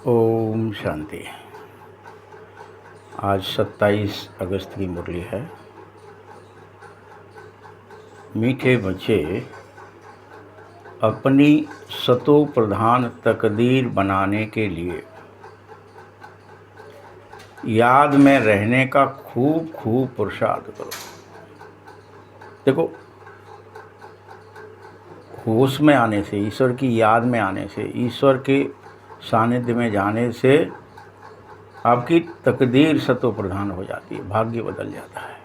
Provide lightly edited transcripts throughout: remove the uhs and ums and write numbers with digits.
ओम शांति। आज 27 अगस्त की मुरली है। मीठे बच्चे अपनी सतो प्रधान तकदीर बनाने के लिए याद में रहने का खूब खूब पुरुषार्थ करो। देखो, होश में आने से, ईश्वर की याद में आने से, ईश्वर के सानिध्य में जाने से आपकी तकदीर सतो प्रधान हो जाती है, भाग्य बदल जाता है।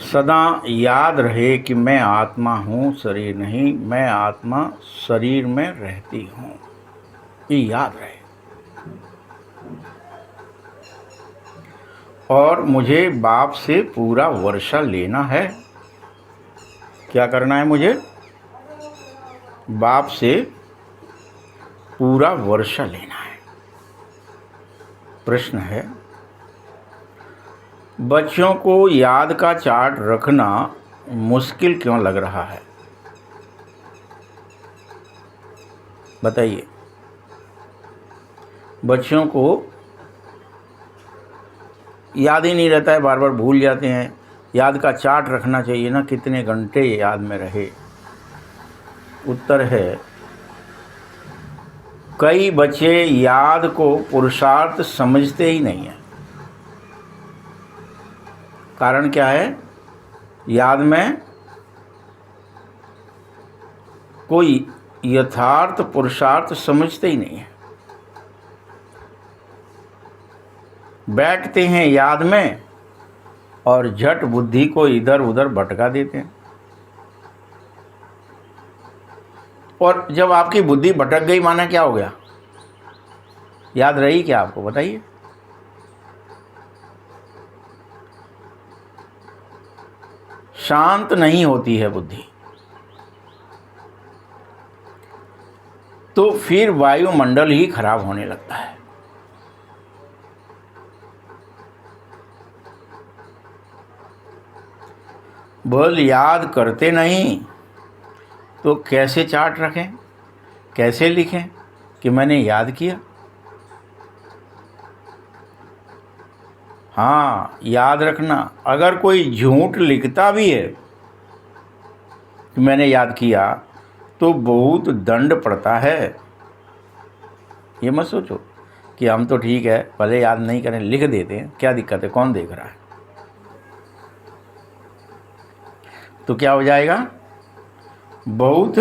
सदा याद रहे कि मैं आत्मा हूँ, शरीर नहीं। मैं आत्मा शरीर में रहती हूँ, ये याद रहे। और मुझे बाप से पूरा वर्षा लेना है। क्या करना है मुझे? बाप से पूरा वर्षा लेना है। प्रश्न है, बच्चों को याद का चार्ट रखना मुश्किल क्यों लग रहा है? बताइए। बच्चों को याद ही नहीं रहता है, बार बार भूल जाते हैं। याद का चार्ट रखना चाहिए ना, कितने घंटे याद में रहे। उत्तर है, कई बच्चे याद को पुरुषार्थ समझते ही नहीं है। कारण क्या है? याद में कोई यथार्थ पुरुषार्थ समझते ही नहीं है। बैठते हैं याद में और झट बुद्धि को इधर उधर भटका देते हैं। और जब आपकी बुद्धि भटक गई, माना क्या हो गया? याद रही क्या आपको? बताइए। शांत नहीं होती है बुद्धि, तो फिर वायुमंडल ही खराब होने लगता है। बोल, याद करते नहीं तो कैसे चार्ट रखें, कैसे लिखें कि मैंने याद किया? हाँ, याद रखना। अगर कोई झूठ लिखता भी है कि मैंने याद किया, तो बहुत दंड पड़ता है। ये मत सोचो कि हम तो ठीक है, भले याद नहीं करें, लिख देते हैं, क्या दिक्कत है, कौन देख रहा है। तो क्या हो जाएगा? बहुत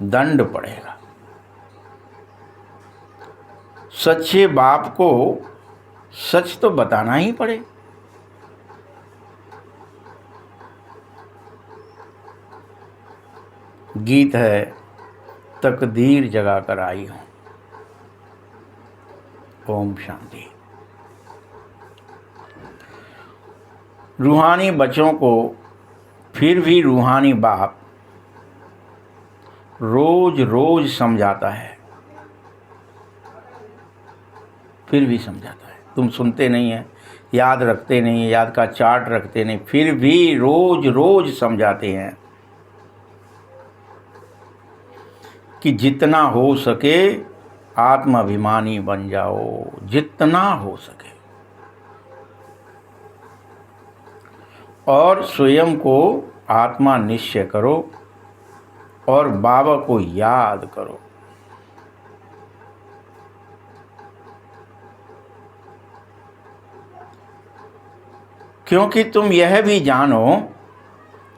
दंड पड़ेगा। सच्चे बाप को सच तो बताना ही पड़े। गीत है, तकदीर जगा कर आई हूं। ओम शांति। रूहानी बच्चों को फिर भी रूहानी बाप रोज रोज समझाता है, फिर भी समझाता है। तुम सुनते नहीं है, याद रखते नहीं है, याद का चार्ट रखते नहीं, फिर भी रोज रोज समझाते हैं कि जितना हो सके आत्माभिमानी बन जाओ, जितना हो सके, और स्वयं को आत्मा निश्चय करो और बाबा को याद करो। क्योंकि तुम यह भी जानो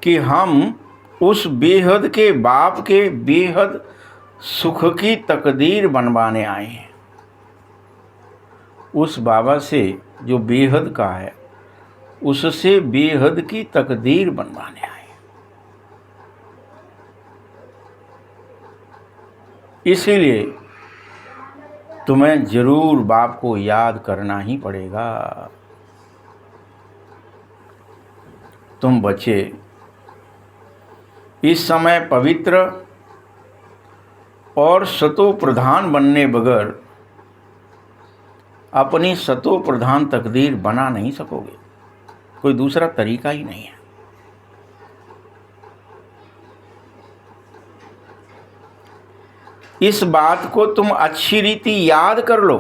कि हम उस बेहद के बाप के बेहद सुख की तकदीर बनवाने आए हैं। उस बाबा से जो बेहद का है, उससे बेहद की तकदीर बनवाने आए। इसीलिए तुम्हें जरूर बाप को याद करना ही पड़ेगा। तुम बच्चे इस समय पवित्र और सतो प्रधान बनने बगैर अपनी सतो प्रधान तकदीर बना नहीं सकोगे। कोई दूसरा तरीका ही नहीं है। इस बात को तुम अच्छी रीति याद कर लो,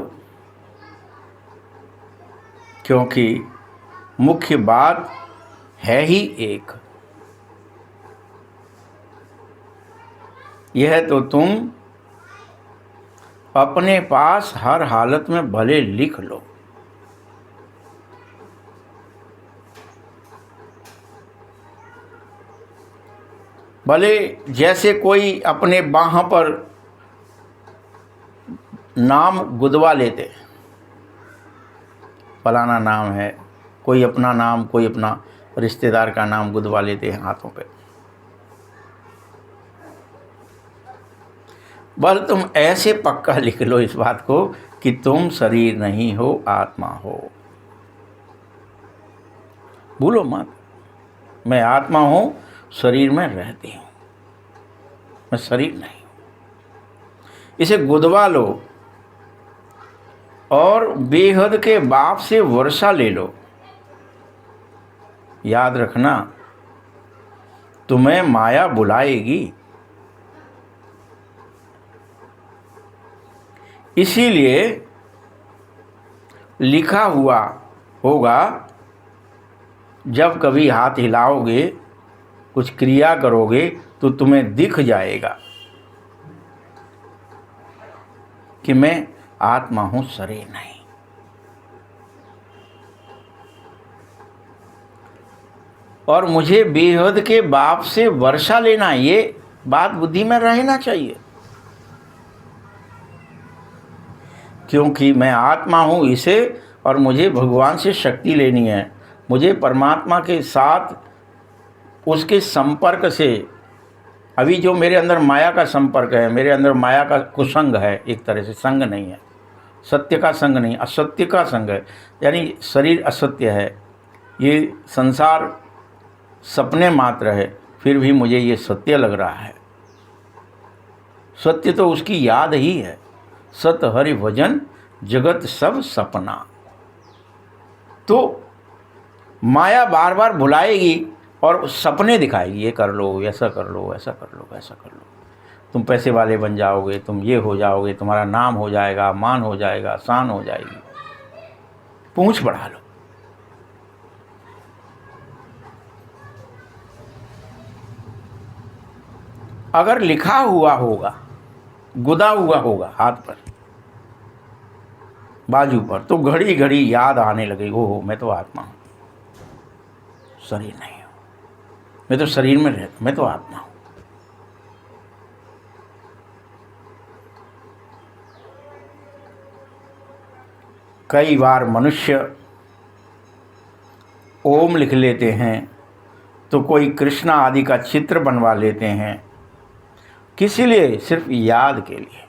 क्योंकि मुख्य बात है ही एक। यह तो तुम अपने पास हर हालत में भले लिख लो। भले जैसे कोई अपने बाह पर नाम गुदवा लेते, फलाना नाम है, कोई अपना नाम, कोई अपना रिश्तेदार का नाम गुदवा लेते हैं हाथों पे। बस तुम ऐसे पक्का लिख लो इस बात को कि तुम शरीर नहीं हो, आत्मा हो। भूलो मत, मैं आत्मा हूं, शरीर में रहती हूं, मैं शरीर नहीं हूं। इसे गुदवा लो और बेहद के बाप से वर्षा ले लो। याद रखना, तुम्हें माया बुलाएगी। इसीलिए लिखा हुआ होगा, जब कभी हाथ हिलाओगे, कुछ क्रिया करोगे तो तुम्हें दिख जाएगा कि मैं आत्मा हूं, शरीर नहीं। और मुझे बेहद के बाप से वर्षा लेना, ये बात बुद्धि में रहना चाहिए, क्योंकि मैं आत्मा हूँ इसे, और मुझे भगवान से शक्ति लेनी है। मुझे परमात्मा के साथ उसके संपर्क से, अभी जो मेरे अंदर माया का संपर्क है, मेरे अंदर माया का कुसंग है, एक तरह से संग नहीं है, सत्य का संग नहीं, असत्य का संग है। यानी शरीर असत्य है, ये संसार सपने मात्र है, फिर भी मुझे ये सत्य लग रहा है। सत्य तो उसकी याद ही है। सत हरि भजन जगत सब सपना। तो माया बार बार बुलाएगी और सपने दिखाएगी, ये कर लो, ऐसा कर लो, ऐसा कर लो, ऐसा कर लो, तुम पैसे वाले बन जाओगे, तुम ये हो जाओगे, तुम्हारा नाम हो जाएगा, मान हो जाएगा, शान हो जाएगी, पूंछ बढ़ा लो। अगर लिखा हुआ होगा, गुदा हुआ होगा हाथ पर, बाजू पर, तो घड़ी घड़ी याद आने लगेगी, ओहो मैं तो आत्मा हूं, शरीर नहीं हूं, मैं तो शरीर में रहता, मैं तो आत्मा हूं। कई बार मनुष्य ओम लिख लेते हैं, तो कोई कृष्णा आदि का चित्र बनवा लेते हैं, किस लिए? सिर्फ याद के लिए।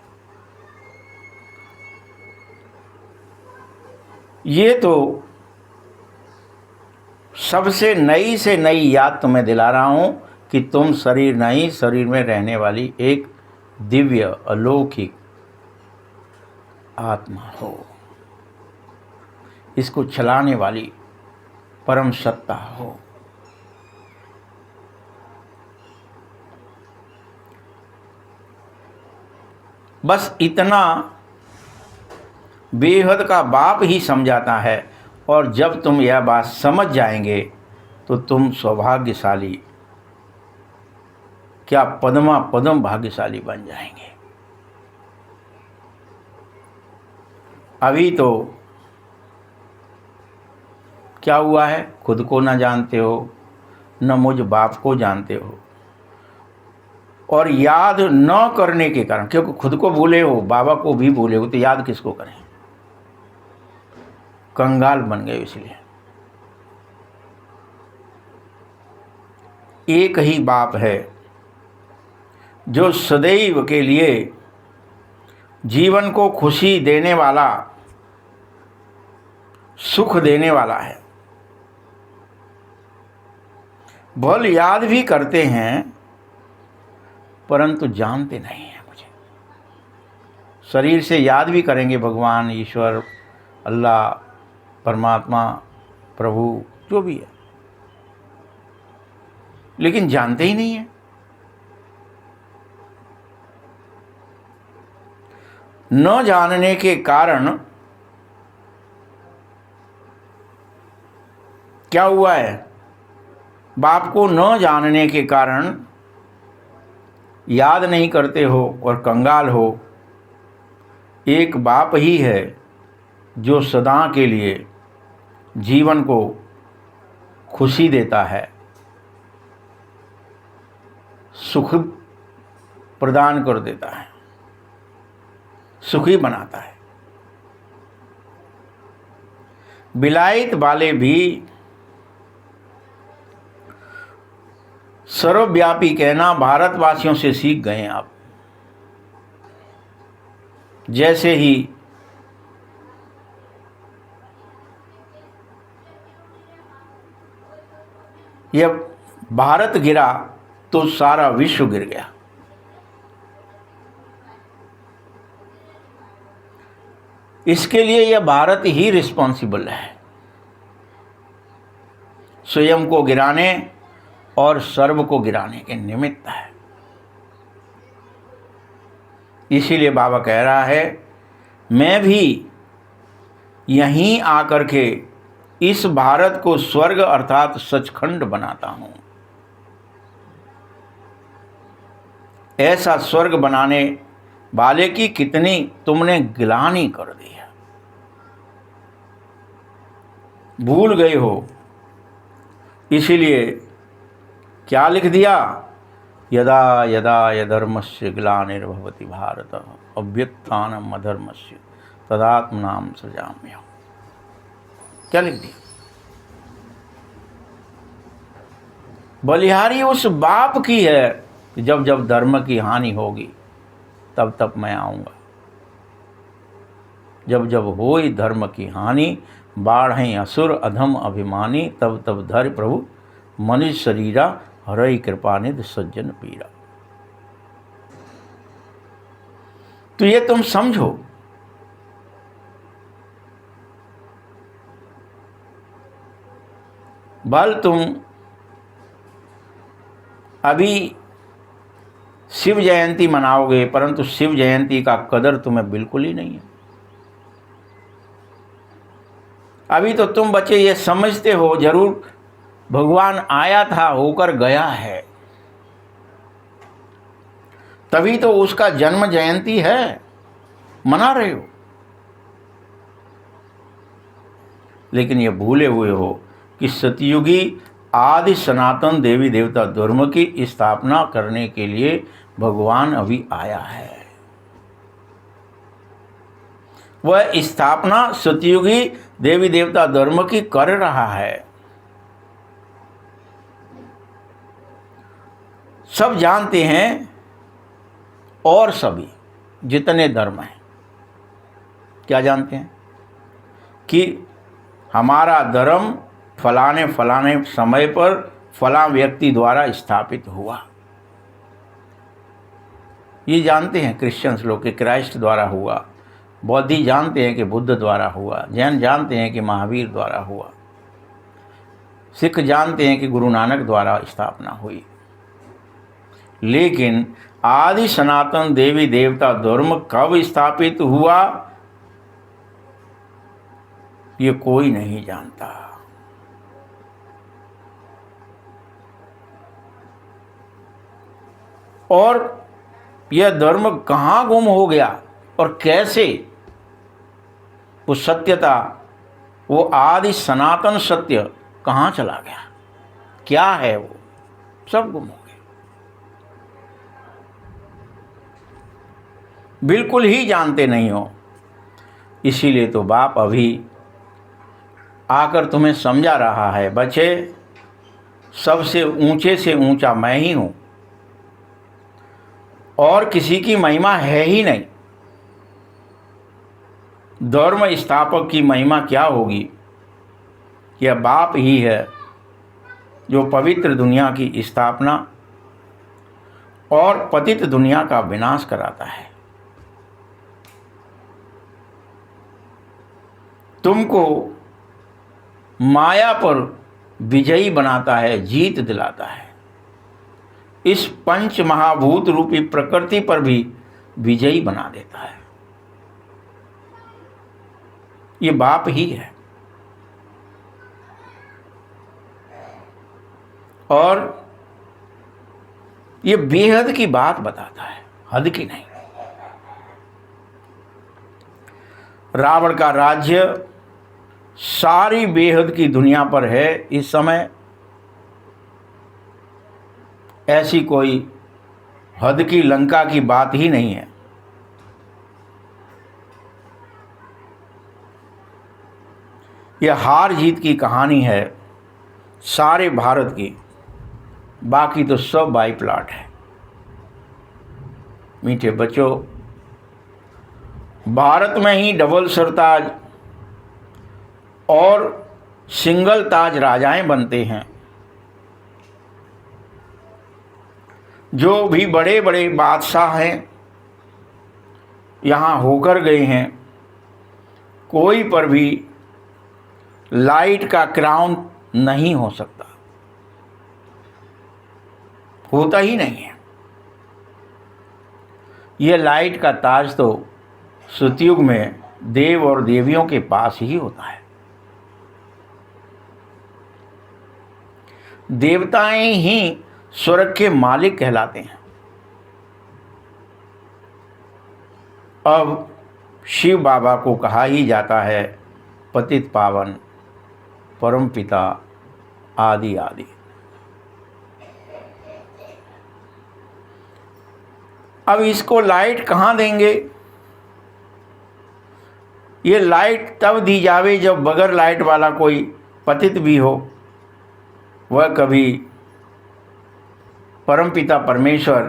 ये तो सबसे नई से नई याद तुम्हें दिला रहा हूं कि तुम शरीर नहीं, शरीर में रहने वाली एक दिव्य अलौकिक आत्मा हो, इसको चलाने वाली परम सत्ता हो। बस इतना बेहद का बाप ही समझाता है, और जब तुम यह बात समझ जाएंगे तो तुम सौभाग्यशाली, क्या पद्मा पदम भाग्यशाली बन जाएंगे। अभी तो क्या हुआ है, खुद को ना जानते हो, न मुझ बाप को जानते हो, और याद न करने के कारण, क्योंकि खुद को भूले हो, बाबा को भी भूले हो, तो याद किसको करें? कंगाल बन गए। इसलिए एक ही बाप है जो सदैव के लिए जीवन को खुशी देने वाला, सुख देने वाला है। भल याद भी करते हैं परंतु जानते नहीं हैं मुझे। शरीर से याद भी करेंगे भगवान, ईश्वर, अल्लाह, परमात्मा, प्रभु, जो भी है, लेकिन जानते ही नहीं है। न जानने के कारण क्या हुआ है? बाप को न जानने के कारण याद नहीं करते हो और कंगाल हो। एक बाप ही है जो सदा के लिए जीवन को खुशी देता है, सुख प्रदान कर देता है, सुखी बनाता है। विलायत वाले भी सर्वव्यापी कहना भारतवासियों से सीख गए हैं। आप जैसे ही यह भारत गिरा तो सारा विश्व गिर गया। इसके लिए यह भारत ही रिस्पॉन्सिबल है, स्वयं को गिराने और सर्व को गिराने के निमित्त है। इसीलिए बाबा कह रहा है, मैं भी यहीं आकर के इस भारत को स्वर्ग अर्थात सचखंड बनाता हूं। ऐसा स्वर्ग बनाने वाले की कितनी तुमने गिलानी कर दी है, भूल गए हो। इसीलिए क्या लिख दिया? यदा यदा यधर्मस्य ग्लानिर्भवति भारत अभ्युत्थानम् अधर्मस्य तदात्मनां सृजाम्यहम्। क्या लिख दिया? बलिहारी उस बाप की है कि जब जब धर्म की हानि होगी तब तब मैं आऊँगा। जब जब होई धर्म की हानि, बाढ़ें असुर अधम अभिमानी, तब तब धर प्रभु मनुष्य शरीरा, हरई कृपा निधि सज्जन पीरा। तो ये तुम समझो, बल तुम अभी शिव जयंती मनाओगे, परंतु शिव जयंती का कदर तुम्हें बिल्कुल ही नहीं है। अभी तो तुम बच्चे ये समझते हो जरूर भगवान आया था, होकर गया है, तभी तो उसका जन्म जयंती है, मना रहे हो। लेकिन ये भूले हुए हो कि सतयुगी आदि सनातन देवी देवता धर्म की स्थापना करने के लिए भगवान अभी आया है। वह स्थापना सतयुगी देवी देवता धर्म की कर रहा है। सब जानते हैं, और सभी जितने धर्म हैं क्या जानते हैं कि हमारा धर्म फलाने फलाने समय पर फला व्यक्ति द्वारा स्थापित हुआ। ये जानते हैं क्रिश्चियंस लोग कि क्राइस्ट द्वारा हुआ, बौद्धी जानते हैं कि बुद्ध द्वारा हुआ, जैन जानते हैं कि महावीर द्वारा हुआ, सिख जानते हैं कि गुरु नानक द्वारा स्थापना हुई। लेकिन आदि सनातन देवी देवता धर्म कब स्थापित हुआ ये कोई नहीं जानता। और यह धर्म कहाँ गुम हो गया और कैसे वो सत्यता, वो आदि सनातन सत्य कहाँ चला गया, क्या है वो, सब गुम हो गया। बिल्कुल ही जानते नहीं हो। इसीलिए तो बाप अभी आकर तुम्हें समझा रहा है, बच्चे सबसे ऊंचे से ऊंचा मैं ही हूँ और किसी की महिमा है ही नहीं। धर्म स्थापक की महिमा क्या होगी? यह बाप ही है जो पवित्र दुनिया की स्थापना और पतित दुनिया का विनाश कराता है। तुमको माया पर विजयी बनाता है, जीत दिलाता है। इस पंच महाभूत रूपी प्रकृति पर भी विजयी बना देता है। ये बाप ही है। और ये बेहद की बात बताता है, हद की नहीं। रावण का राज्य सारी बेहद की दुनिया पर है इस समय। ऐसी कोई हद की लंका की बात ही नहीं है। यह हार जीत की कहानी है सारे भारत की, बाकी तो सब बाई प्लाट है। मीठे बच्चों, भारत में ही डबल सरताज और सिंगल ताज राजाएं बनते हैं। जो भी बड़े बड़े बादशाह हैं यहाँ होकर गए हैं, कोई पर भी लाइट का क्राउन नहीं हो सकता, होता ही नहीं है। यह लाइट का ताज तो सतयुग में देव और देवियों के पास ही होता है। देवताएं ही स्वर्ग के मालिक कहलाते हैं। अब शिव बाबा को कहा ही जाता है पतित पावन, परम पिता, आदि आदि। अब इसको लाइट कहाँ देंगे? ये लाइट तब दी जावे जब बगैर लाइट वाला कोई पतित भी हो, वह कभी परमपिता परमेश्वर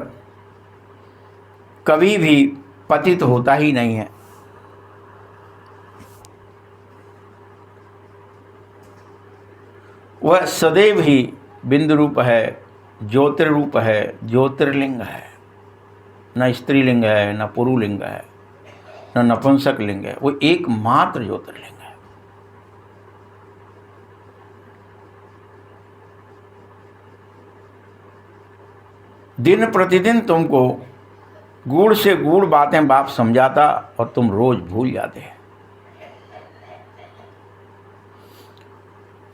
कभी भी पतित होता ही नहीं है। वह सदैव ही बिंदु रूप है, ज्योतिर्रूप है, ज्योतिर्लिंग है। न स्त्रीलिंग है, न पुरुलिंग है, न नपुंसक लिंग है। वो एकमात्र ज्योतिर्लिंग है। दिन प्रतिदिन तुमको गूढ़ से गूढ़ बातें बाप समझाता और तुम रोज भूल जाते हैं।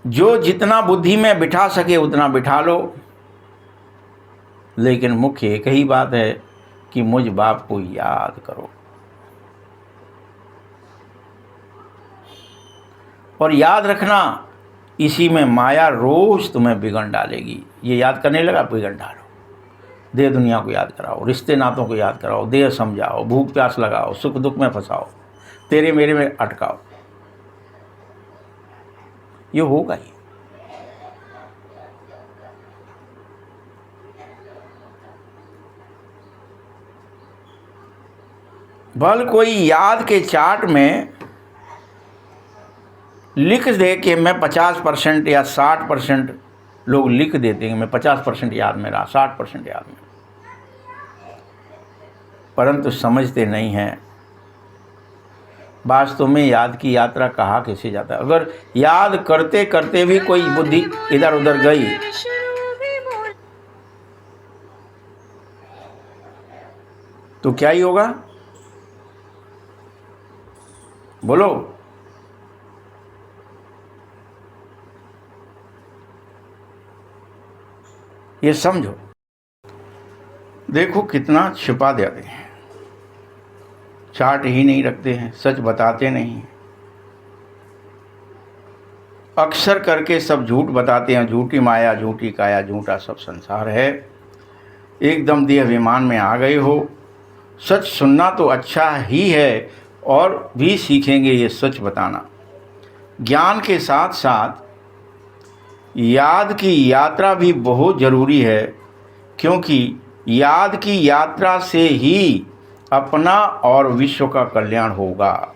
जो जितना बुद्धि में बिठा सके उतना बिठा लो, लेकिन मुख्य एक ही बात है कि मुझ बाप को याद करो। और याद रखना, इसी में माया रोज तुम्हें बिगड़ डालेगी। ये याद करने लगा, बिगड़ डालो। देह दुनिया को याद कराओ, रिश्ते नातों को याद कराओ, देह समझाओ, भूख प्यास लगाओ, सुख दुख में फंसाओ, तेरे मेरे में अटकाओ। ये होगा ही। भल कोई याद के चार्ट में लिख दे कि मैं 50% या 60%, लोग लिख देते हैं मैं 50% याद में रहा, 60% याद में, परंतु समझते नहीं हैं वास्तव में याद की यात्रा कहाँ कैसे जाता है। अगर याद करते करते भी कोई बुद्धि इधर उधर गई तो क्या ही होगा? बोलो। ये समझो। देखो कितना छिपा देते हैं, चार्ट ही नहीं रखते हैं, सच बताते नहीं, अक्सर करके सब झूठ बताते हैं। झूठी माया, झूठी काया, झूठा सब संसार है। एकदम देह अभिमान में आ गए हो। सच सुनना तो अच्छा ही है और भी सीखेंगे ये सच बताना। ज्ञान के साथ साथ याद की यात्रा भी बहुत ज़रूरी है, क्योंकि याद की यात्रा से ही अपना और विश्व का कल्याण होगा।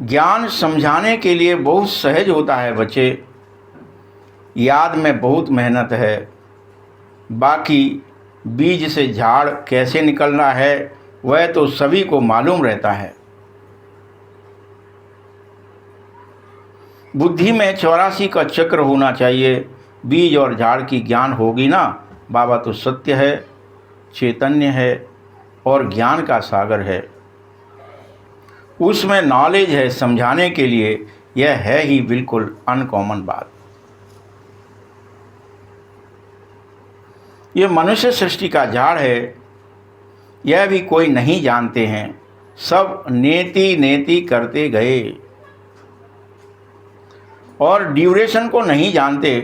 ज्ञान समझाने के लिए बहुत सहज होता है बच्चे, याद में बहुत मेहनत है। बाकी बीज से झाड़ कैसे निकलना है वह तो सभी को मालूम रहता है। बुद्धि में 84 का चक्र होना चाहिए। बीज और झाड़ की ज्ञान होगी ना, बाबा तो सत्य है, चैतन्य है और ज्ञान का सागर है। उसमें नॉलेज है समझाने के लिए, यह है ही बिल्कुल अनकॉमन बात। ये मनुष्य सृष्टि का झाड़ है, यह भी कोई नहीं जानते हैं, सब नेति नेति करते गए। और ड्यूरेशन को नहीं जानते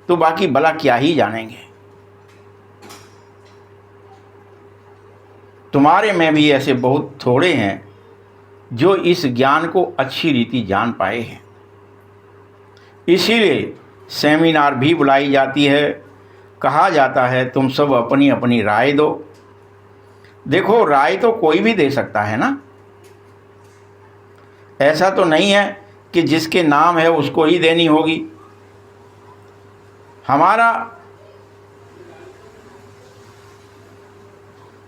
तो बाकी भला क्या ही जानेंगे। तुम्हारे में भी ऐसे बहुत थोड़े हैं जो इस ज्ञान को अच्छी रीति जान पाए हैं। इसीलिए सेमिनार भी बुलाई जाती है, कहा जाता है तुम सब अपनी अपनी राय दो। देखो, राय तो कोई भी दे सकता है ना, ऐसा तो नहीं है कि जिसके नाम है उसको ही देनी होगी। हमारा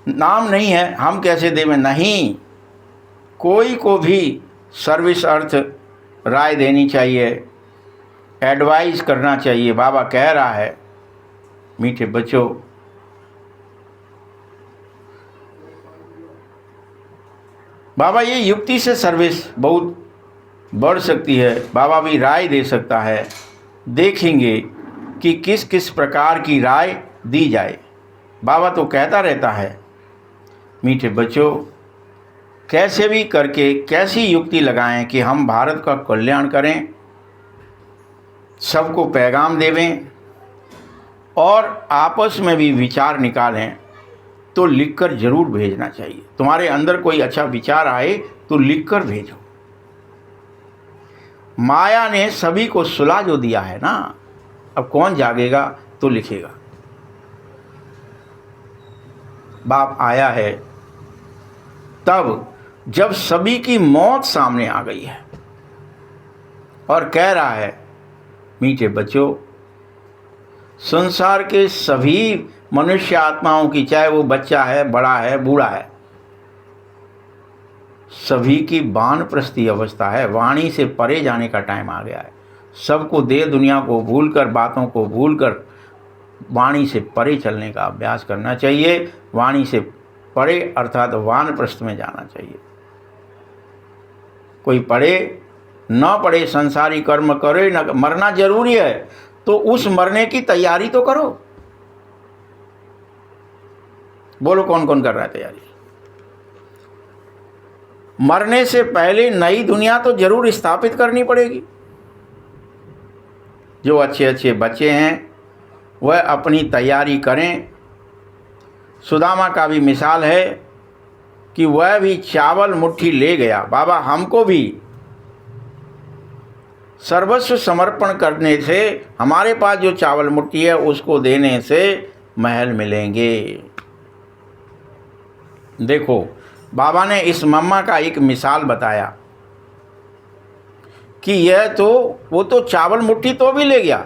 नाम नहीं है, हम कैसे देवें? नहीं, कोई को भी सर्विस अर्थ राय देनी चाहिए, एडवाइस करना चाहिए। बाबा कह रहा है, मीठे बच्चों, बाबा ये युक्ति से सर्विस बहुत बढ़ सकती है। बाबा भी राय दे सकता है, देखेंगे कि किस किस प्रकार की राय दी जाए। बाबा तो कहता रहता है, मीठे बच्चों, कैसे भी करके कैसी युक्ति लगाएं कि हम भारत का कल्याण करें, सबको पैगाम देवें और आपस में भी विचार निकालें, तो लिखकर ज़रूर भेजना चाहिए। तुम्हारे अंदर कोई अच्छा विचार आए तो लिखकर भेजो। माया ने सभी को सुला जो दिया है ना, अब कौन जागेगा तो लिखेगा। बाप आया है तब जब सभी की मौत सामने आ गई है और कह रहा है, मीठे बच्चों, संसार के सभी मनुष्य आत्माओं की, चाहे वो बच्चा है, बड़ा है, बूढ़ा है, सभी की वानप्रस्थी अवस्था है। वाणी से परे जाने का टाइम आ गया है। सबको देह दुनिया को भूलकर, बातों को भूलकर वाणी से परे चलने का अभ्यास करना चाहिए। वाणी से परे अर्थात वानप्रस्थ में जाना चाहिए। कोई पढ़े न पढ़े, संसारी कर्म करे न, मरना जरूरी है तो उस मरने की तैयारी तो करो। बोलो कौन कौन कर रहा है तैयारी? मरने से पहले नई दुनिया तो जरूर स्थापित करनी पड़ेगी। जो अच्छे अच्छे बच्चे हैं वह अपनी तैयारी करें। सुदामा का भी मिसाल है कि वह भी चावल मुट्ठी ले गया। बाबा हमको भी सर्वस्व समर्पण करने से, हमारे पास जो चावल मुट्ठी है उसको देने से महल मिलेंगे। देखो, बाबा ने इस मम्मा का एक मिसाल बताया कि यह तो, वो तो चावल मुट्ठी तो भी ले गया,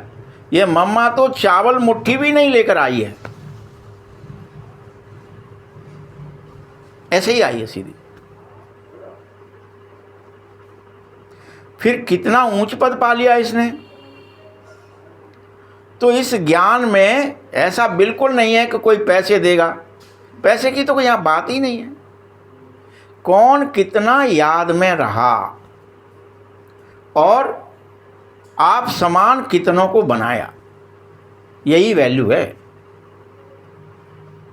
यह मम्मा तो चावल मुट्ठी भी नहीं लेकर आई है, ऐसे ही आई है सीधी। फिर कितना ऊंच पद पा लिया इसने। तो इस ज्ञान में ऐसा बिल्कुल नहीं है कि कोई पैसे देगा, पैसे की तो कोई यहाँ बात ही नहीं है। कौन कितना याद में रहा और आप समान कितनों को बनाया, यही वैल्यू है।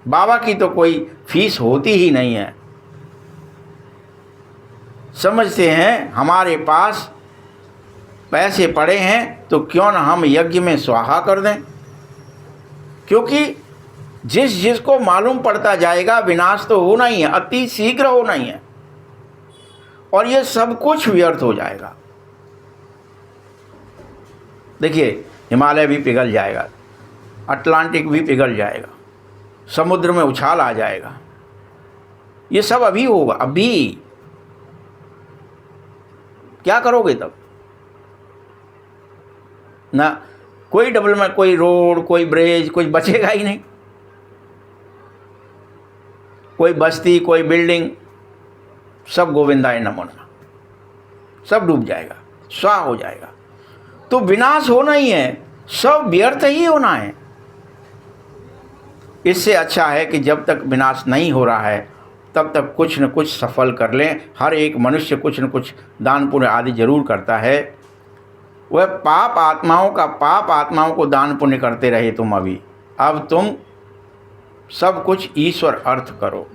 बाबा की तो कोई फीस होती ही नहीं है। समझते हैं हमारे पास पैसे पड़े हैं तो क्यों ना हम यज्ञ में स्वाहा कर दें, क्योंकि जिसको मालूम पड़ता जाएगा विनाश तो होना ही है, अति शीघ्र होना ही है, और ये सब कुछ व्यर्थ हो जाएगा। देखिए, हिमालय भी पिघल जाएगा, अटलांटिक भी पिघल जाएगा, समुद्र में उछाल आ जाएगा, ये सब अभी होगा। अभी क्या करोगे तब? ना कोई डेवलपमेंट, कोई रोड, कोई ब्रिज, कुछ बचेगा ही नहीं। कोई बस्ती, कोई बिल्डिंग, सब गोविंदाय नमो नमः, सब डूब जाएगा, स्वाह हो जाएगा। तो विनाश होना ही है, सब व्यर्थ ही होना है। इससे अच्छा है कि जब तक विनाश नहीं हो रहा है तब तक कुछ न कुछ सफल कर लें। हर एक मनुष्य कुछ न कुछ दान पुण्य आदि जरूर करता है। वह पाप आत्माओं को दान पुण्य करते रहे तुम अभी। अब तुम सब कुछ ईश्वर अर्थ करो।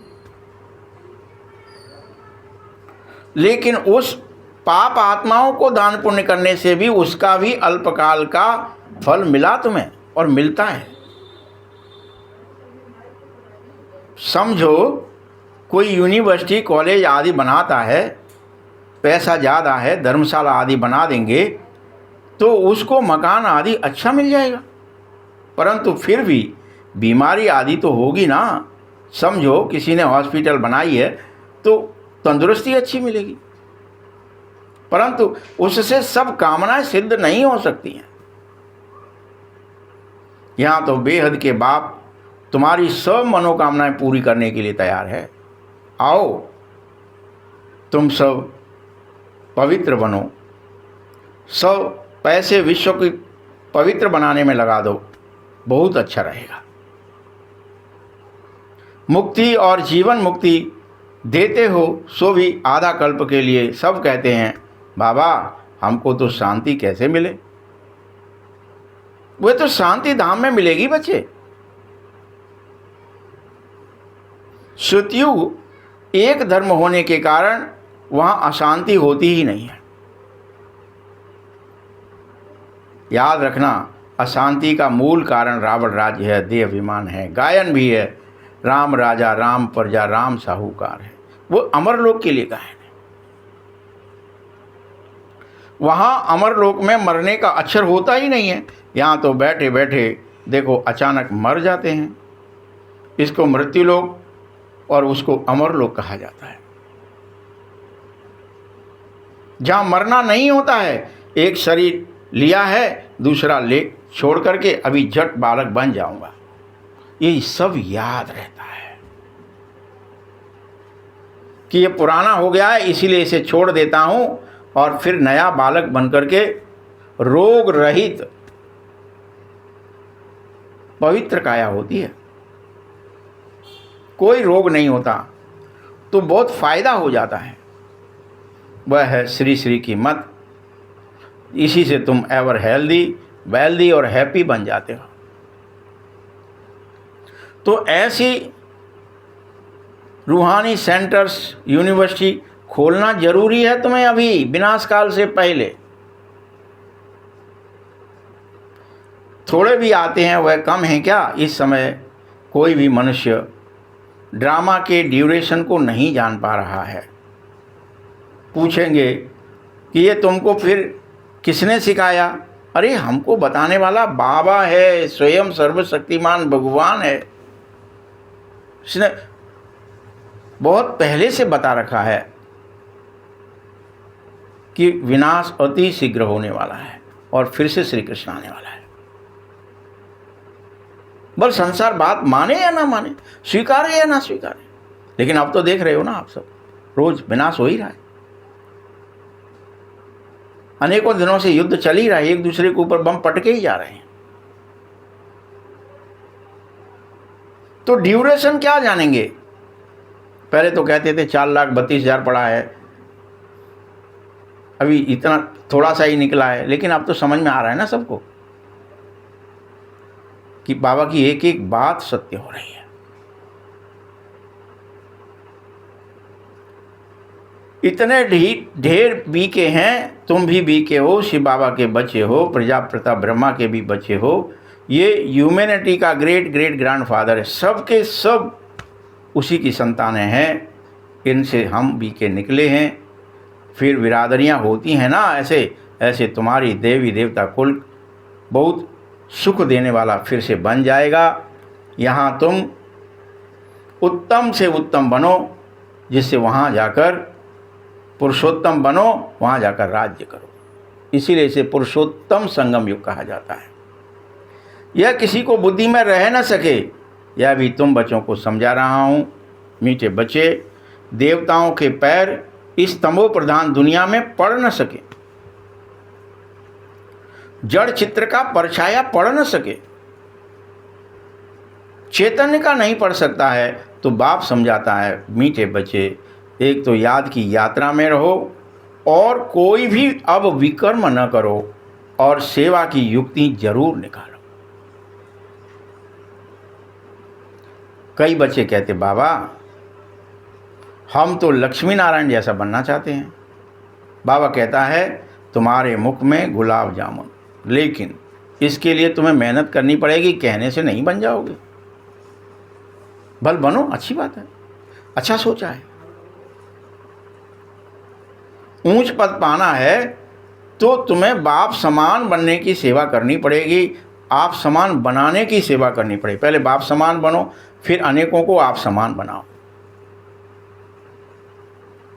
लेकिन उस पाप आत्माओं को दान पुण्य करने से भी उसका भी अल्पकाल का फल मिला तुम्हें, और मिलता है। समझो कोई यूनिवर्सिटी कॉलेज आदि बनाता है, पैसा ज़्यादा है, धर्मशाला आदि बना देंगे तो उसको मकान आदि अच्छा मिल जाएगा, परंतु फिर भी बीमारी आदि तो होगी ना। समझो किसी ने हॉस्पिटल बनाई है तो तंदुरुस्ती अच्छी मिलेगी, परंतु उससे सब कामनाएं सिद्ध नहीं हो सकती हैं। यहाँ तो बेहद के बाप तुम्हारी सब मनोकामनाएं पूरी करने के लिए तैयार है। आओ तुम सब पवित्र बनो, सब पैसे विश्व की पवित्र बनाने में लगा दो, बहुत अच्छा रहेगा। मुक्ति और जीवन मुक्ति देते हो सो भी आधा कल्प के लिए। सब कहते हैं बाबा हमको तो शांति कैसे मिले। वह तो शांति धाम में मिलेगी बच्चे। श्रुतियुग एक धर्म होने के कारण वहां अशांति होती ही नहीं है। याद रखना, अशांति का मूल कारण रावण राज्य है, देह अभिमान है। गायन भी है, राम राजा राम प्रजा राम साहूकार है। वो अमरलोक के लिए गायन है। वहां अमरलोक में मरने का अक्षर होता ही नहीं है। यहाँ तो बैठे बैठे देखो अचानक मर जाते हैं। इसको मृत्युलोक और उसको अमरलोक कहा जाता है। जहां मरना नहीं होता है, एक शरीर लिया है दूसरा ले छोड़ करके अभी झट बालक बन जाऊंगा, ये सब याद रहता है कि ये पुराना हो गया है इसीलिए इसे छोड़ देता हूं और फिर नया बालक बन करके रोग रहित पवित्र काया होती है, कोई रोग नहीं होता, तो बहुत फायदा हो जाता है। वह है श्री श्री की मत। इसी से तुम एवर हेल्दी वेल्दी और हैप्पी बन जाते हो। तो ऐसी रूहानी सेंटर्स यूनिवर्सिटी खोलना जरूरी है तुम्हें अभी, विनाश काल से पहले। थोड़े भी आते हैं वह कम है क्या? इस समय कोई भी मनुष्य ड्रामा के ड्यूरेशन को नहीं जान पा रहा है। पूछेंगे कि ये तुमको फिर किसने सिखाया? अरे हमको बताने वाला बाबा है, स्वयं सर्वशक्तिमान भगवान है। उसने बहुत पहले से बता रखा है कि विनाश अति शीघ्र होने वाला है और फिर से श्री कृष्ण आने वाला है। बस संसार बात माने या ना माने, स्वीकारे या ना स्वीकारे, लेकिन अब तो देख रहे हो ना आप सब, रोज विनाश हो ही रहा है। अनेकों दिनों से युद्ध चल ही रहा है, एक दूसरे के ऊपर बम पटके ही जा रहे हैं। तो ड्यूरेशन क्या जानेंगे? पहले तो कहते थे 4,32,000 पड़ा है, अभी इतना थोड़ा सा ही निकला है, लेकिन अब तो समझ में आ रहा है ना सबको कि बाबा की एक एक बात सत्य हो रही है। इतने ढेर बीके हैं, तुम भी बीके हो, शिव बाबा के बच्चे हो, प्रजापिता ब्रह्मा के भी बच्चे हो। ये ह्यूमैनिटी का ग्रेट ग्रेट ग्रैंडफादर है, सबके सब उसी की संतानें हैं। इनसे हम बीके निकले हैं। फिर बिरादरियां होती हैं ना, ऐसे ऐसे तुम्हारी देवी देवता कुल बहुत सुख देने वाला फिर से बन जाएगा। यहाँ तुम उत्तम से उत्तम बनो, जिससे वहाँ जाकर पुरुषोत्तम बनो, वहाँ जाकर राज्य करो। इसीलिए इसे पुरुषोत्तम संगम युग कहा जाता है। यह किसी को बुद्धि में रह न सके, यह भी तुम बच्चों को समझा रहा हूँ। मीठे बच्चे, देवताओं के पैर इस तमो प्रधान दुनिया में पड़ न सके, जड़ चित्र का परछाया पड़ न सके, चैतन्य का नहीं पड़ सकता है तो बाप समझाता है, मीठे बच्चे, एक तो याद की यात्रा में रहो और कोई भी अब विकर्म न करो और सेवा की युक्ति जरूर निकालो। कई बच्चे कहते, बाबा हम तो लक्ष्मी नारायण जैसा बनना चाहते हैं। बाबा कहता है, तुम्हारे मुख में गुलाब जामुन, लेकिन इसके लिए तुम्हें मेहनत करनी पड़ेगी, कहने से नहीं बन जाओगे। भल बनो, अच्छी बात है, अच्छा सोचा है। ऊंच पद पाना है तो तुम्हें बाप समान बनने की सेवा करनी पड़ेगी, आप समान बनाने की सेवा करनी पड़ेगी। पहले बाप समान बनो, फिर अनेकों को आप समान बनाओ।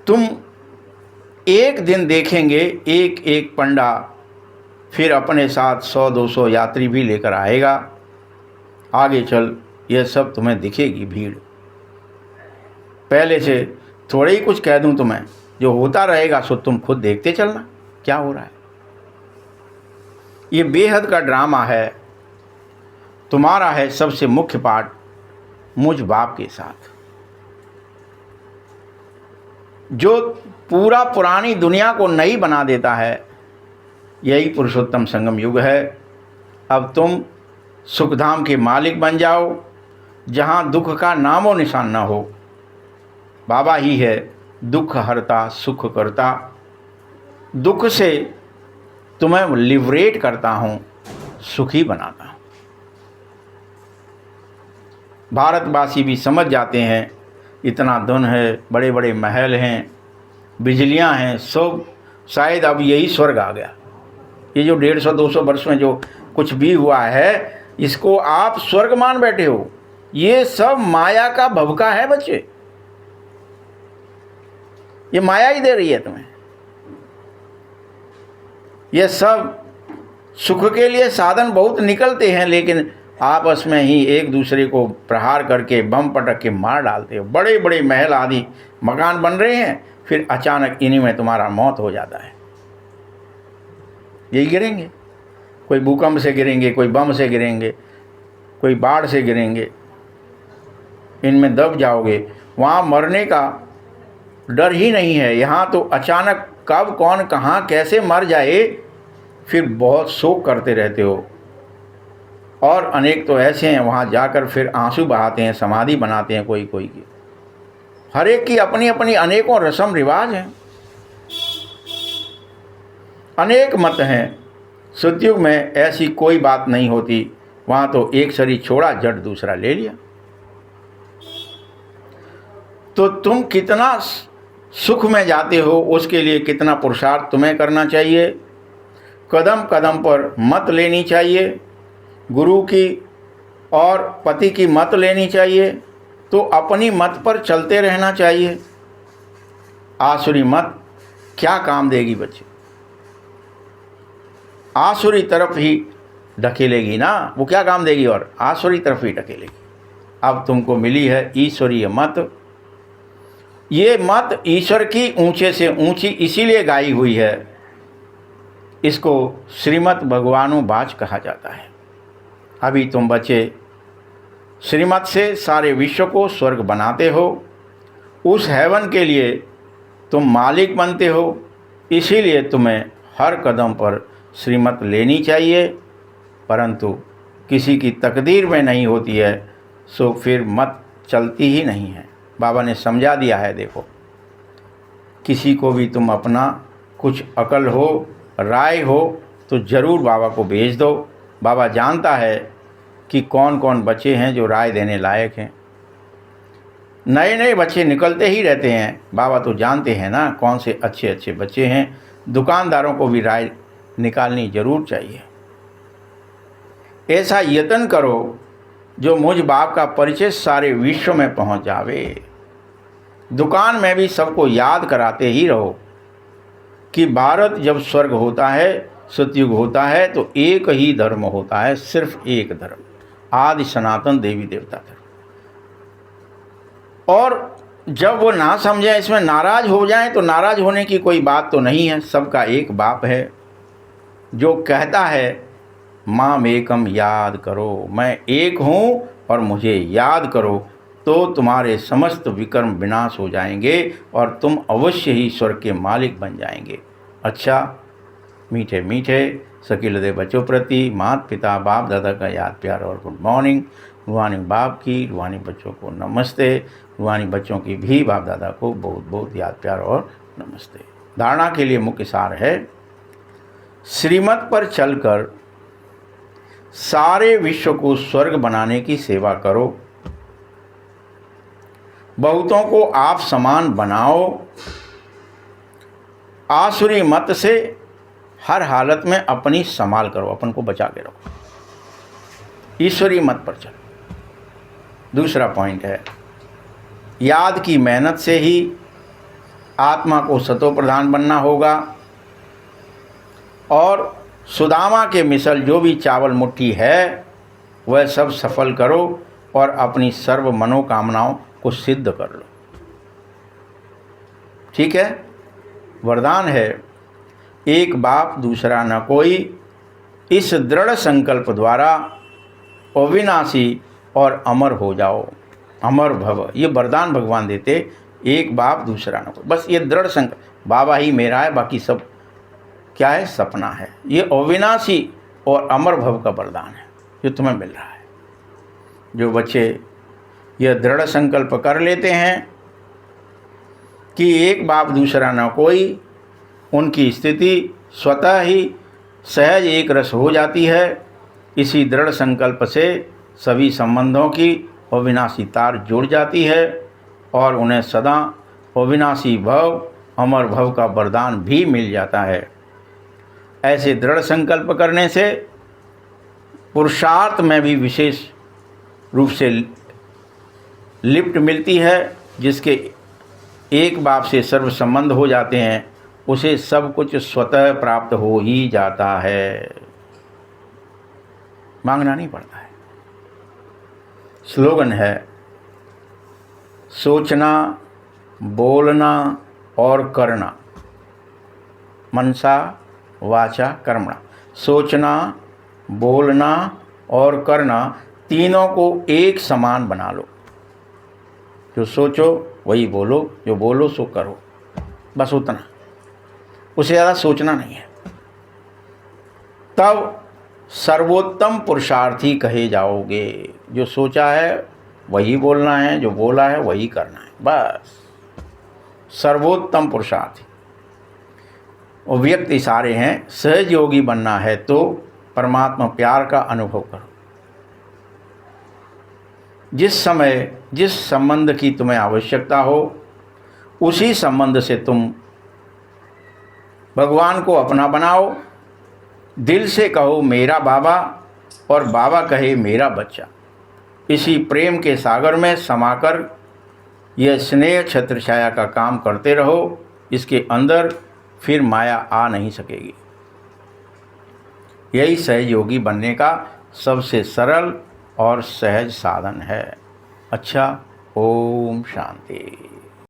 तुम एक दिन देखेंगे एक एक पंडा फिर अपने साथ 100-200 यात्री भी लेकर आएगा। आगे चल यह सब तुम्हें दिखेगी भीड़। पहले से थोड़े ही कुछ कह दूं तुम्हें, जो होता रहेगा सो तुम खुद देखते चलना क्या हो रहा है। ये बेहद का ड्रामा है, तुम्हारा है सबसे मुख्य पाठ मुझ बाप के साथ, जो पूरा पुरानी दुनिया को नई बना देता है। यही पुरुषोत्तम संगम युग है। अब तुम सुखधाम के मालिक बन जाओ, जहाँ दुख का नामो निशान न हो। बाबा ही है दुख हरता सुख करता। दुख से तुम्हें लिबरेट करता हूँ, सुखी बनाता हूँ। भारतवासी भी समझ जाते हैं, इतना धन है, बड़े बड़े महल हैं, बिजलियां हैं, सब शायद अब यही स्वर्ग आ गया। ये जो 150-200 वर्ष में जो कुछ भी हुआ है, इसको आप स्वर्ग मान बैठे हो। ये सब माया का भवका है बच्चे, ये माया ही दे रही है तुम्हें। ये सब सुख के लिए साधन बहुत निकलते हैं, लेकिन आपस में ही एक दूसरे को प्रहार करके बम पटक के मार डालते हो। बड़े बड़े महल आदि मकान बन रहे हैं, फिर अचानक इन्हीं में तुम्हारा मौत हो जाता है। यही गिरेंगे, कोई भूकंप से गिरेंगे, कोई बम से गिरेंगे, कोई बाढ़ से गिरेंगे, इनमें दब जाओगे। वहाँ मरने का डर ही नहीं है। यहाँ तो अचानक कब कौन कहाँ कैसे मर जाए, फिर बहुत शोक करते रहते हो। और अनेक तो ऐसे हैं, वहाँ जाकर फिर आंसू बहाते हैं, समाधि बनाते हैं कोई कोई की। हर एक की अपनी अपनी अनेकों रस्म रिवाज हैं, अनेक मत हैं। सतयुग में ऐसी कोई बात नहीं होती। वहाँ तो एक शरीर छोड़ा, जट दूसरा ले लिया। तो तुम कितना सुख में जाते हो, उसके लिए कितना पुरुषार्थ तुम्हें करना चाहिए। कदम कदम पर मत लेनी चाहिए, गुरु की और पति की मत लेनी चाहिए, तो अपनी मत पर चलते रहना चाहिए। आसुरी मत क्या काम देगी बच्चे, आसुरी तरफ ही ढकेलेगी ना, वो क्या काम देगी, और आसुरी तरफ ही ढकेलेगी। अब तुमको मिली है ईश्वरीय मत। ये मत ईश्वर की ऊंचे से ऊंची इसीलिए गाई हुई है। इसको श्रीमद् भगवानो बाच कहा जाता है। अभी तुम बच्चे श्रीमत से सारे विश्व को स्वर्ग बनाते हो, उस हेवन के लिए तुम मालिक बनते हो। इसीलिए तुम्हें हर कदम पर श्रीमत लेनी चाहिए, परंतु किसी की तकदीर में नहीं होती है, सो फिर मत चलती ही नहीं है। बाबा ने समझा दिया है। देखो, किसी को भी तुम अपना कुछ अकल हो, राय हो, तो ज़रूर बाबा को भेज दो। बाबा जानता है कि कौन कौन बच्चे हैं जो राय देने लायक हैं। नए नए बच्चे निकलते ही रहते हैं। बाबा तो जानते हैं ना कौन से अच्छे अच्छे बच्चे हैं। दुकानदारों को भी राय निकालनी ज़रूर चाहिए। ऐसा यत्न करो जो मुझ बाप का परिचय सारे विश्व में पहुंच जावे। दुकान में भी सबको याद कराते ही रहो कि भारत जब स्वर्ग होता है, सतयुग होता है, तो एक ही धर्म होता है, सिर्फ एक धर्म, आदि सनातन देवी देवता धर्म। और जब वो ना समझें, इसमें नाराज हो जाएं, तो नाराज होने की कोई बात तो नहीं है। सबका एक बाप है जो कहता है, माम एकम याद करो, मैं एक हूँ और मुझे याद करो, तो तुम्हारे समस्त विकर्म विनाश हो जाएंगे और तुम अवश्य ही स्वर्ग के मालिक बन जाएंगे। अच्छा, मीठे मीठे सखी हृदय बच्चों प्रति माता पिता बाप दादा का याद प्यार और गुड मॉर्निंग। रूहानी बाप की, रूहानी बच्चों को नमस्ते। रूहानी बच्चों की भी बाप दादा को बहुत बहुत याद प्यार और नमस्ते। धारणा के लिए मुख्य सार है, श्रीमत पर चलकर सारे विश्व को स्वर्ग बनाने की सेवा करो। बहुतों को आप समान बनाओ। आसुरी मत से हर हालत में अपनी संभाल करो, अपन को बचा के रखो। ईश्वरी मत पर चलो। दूसरा पॉइंट है, याद की मेहनत से ही आत्मा को सतो प्रधान बनना होगा और सुदामा के मिसल जो भी चावल मुट्ठी है वह सब सफल करो और अपनी सर्व मनोकामनाओं को सिद्ध कर लो। ठीक है। वरदान है, एक बाप दूसरा न कोई, इस दृढ़ संकल्प द्वारा अविनाशी और अमर हो जाओ। अमर भव, ये वरदान भगवान देते, एक बाप दूसरा न कोई। बस ये दृढ़ संकल्प, बाबा ही मेरा है, बाकी सब क्या है, सपना है। ये अविनाशी और अमर भव का वरदान है जो तुम्हें मिल रहा है। जो बच्चे यह दृढ़ संकल्प कर लेते हैं कि एक बाप दूसरा न कोई, उनकी स्थिति स्वतः ही सहज एक रस हो जाती है। इसी दृढ़ संकल्प से सभी संबंधों की अविनाशी तार जुड़ जाती है और उन्हें सदा अविनाशी भव, अमर भव का वरदान भी मिल जाता है। ऐसे दृढ़ संकल्प करने से पुरुषार्थ में भी विशेष रूप से लिफ्ट मिलती है। जिसके एक बाप से सर्व संबंध हो जाते हैं उसे सब कुछ स्वतः प्राप्त हो ही जाता है, मांगना नहीं पड़ता है। स्लोगन है, सोचना, बोलना और करना, मनसा वाचा कर्मणा। सोचना, बोलना और करना, तीनों को एक समान बना लो। जो सोचो वही बोलो, जो बोलो सो करो, बस उतना, उससे ज़्यादा सोचना नहीं है। तब सर्वोत्तम पुरुषार्थी कहे जाओगे। जो सोचा है वही बोलना है, जो बोला है वही करना है, बस सर्वोत्तम पुरुषार्थी। और व्यक्ति सारे हैं, सहज योगी बनना है तो परमात्मा प्यार का अनुभव करो। जिस समय जिस संबंध की तुम्हें आवश्यकता हो उसी संबंध से तुम भगवान को अपना बनाओ। दिल से कहो मेरा बाबा और बाबा कहे मेरा बच्चा। इसी प्रेम के सागर में समाकर यह स्नेह छत्र छाया का काम करते रहो। इसके अंदर फिर माया आ नहीं सकेगी। यही सहयोगी बनने का सबसे सरल और सहज साधन है। अच्छा, ओम शांति।